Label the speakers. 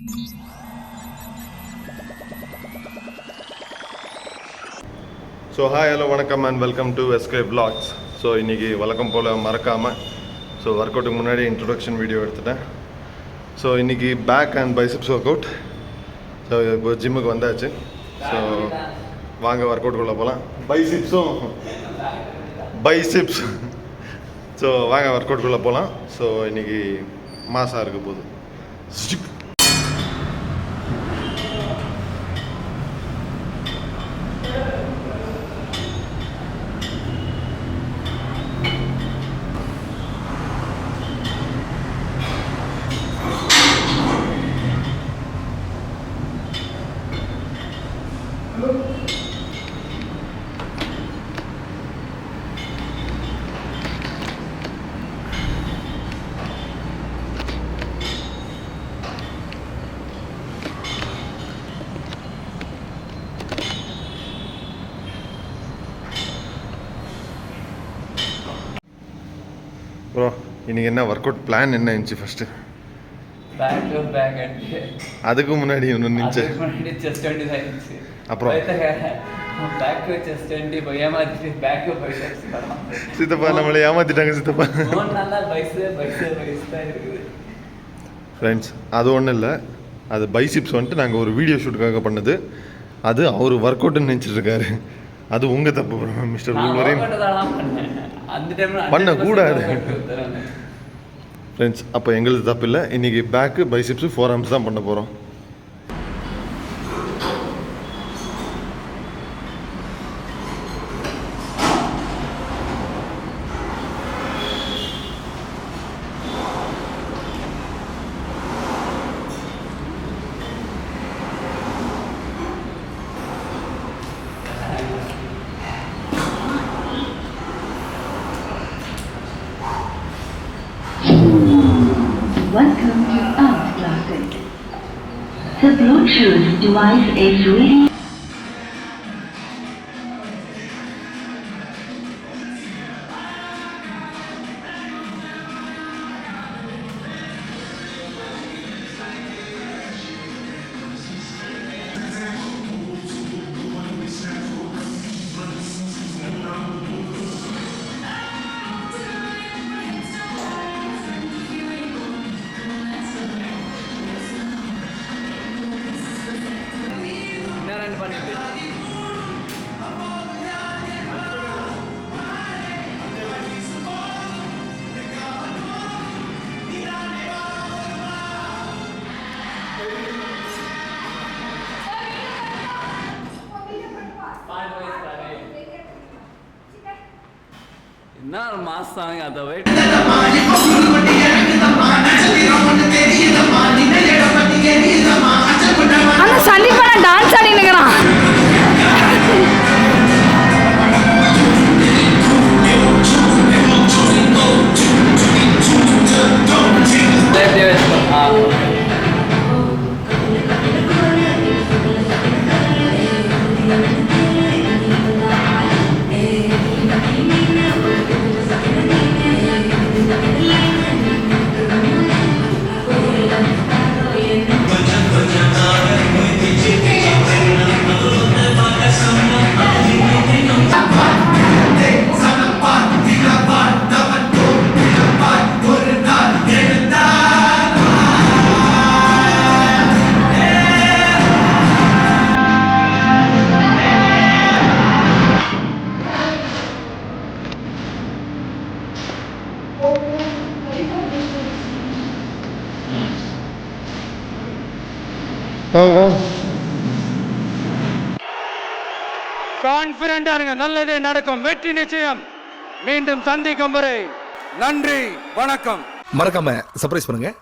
Speaker 1: So hi hello வணக்கம் and welcome to SK vlogs. So இன்றைக்கி வழக்கம் போல் மறக்காமல் ஒர்க் அவுட்டுக்கு முன்னாடி இன்ட்ரொடக்ஷன் வீடியோ எடுத்துட்டேன். ஸோ இன்றைக்கி back and biceps workout. So இப்போ ஜிம்முக்கு வந்தாச்சு. ஸோ வாங்க ஒர்க் அவுட்டுக்குள்ளே போகலாம். பைசெப்ஸ் ஸோ வாங்க ஒர்க் அவுட்டுக்குள்ளே போகலாம். ஸோ இன்றைக்கி மாசாக இருக்க போகுது. ப்ரோ இன்றைக்கி என்ன ஒர்க் அவுட் பிளான் என்ன இருந்துச்சு ஃபஸ்ட்டு? அதுக்கு முன்னாடி ஒன்று இருந்துச்சு. அப்புறம் சித்தப்பா நம்மளை ஏமாத்திட்டாங்க சித்தப்பா. ஃப்ரெண்ட்ஸ் அது ஒன்றும் இல்லை, அது பைசிப்ஸ் வந்துட்டு நாங்கள் ஒரு வீடியோ ஷூட்டுக்காக பண்ணது. அது அவர் ஒர்க் அவுட்னு நினச்சிட்ருக்காரு. அது உங்கள் தப்பு ப்ரோ மிஸ்டர் வூல்வரின். பண்ணக்கூடாது ஃப்ரெண்ட்ஸ். அப்போ எங்களுக்கு தப்பு இல்லை. இன்றைக்கி பேக்கு பைசிப்ஸு 4 arms தான் பண்ண போகிறோம்.
Speaker 2: Welcome to Art Classes. The Bluetooth device is ready.
Speaker 3: என்ன மாசாங்க அதை வெயிட்
Speaker 4: அந்த சண்டிப்பா டான்ஸ் ஆடினுக்கிறான்.
Speaker 5: கான்பிடண்டா இருங்க, நல்லதே நடக்கும், வெற்றி நிச்சயம். மீண்டும் சந்திக்கும் வரை நன்றி, வணக்கம்.
Speaker 6: மறக்காம சர்ப்ரைஸ் பண்ணுங்க.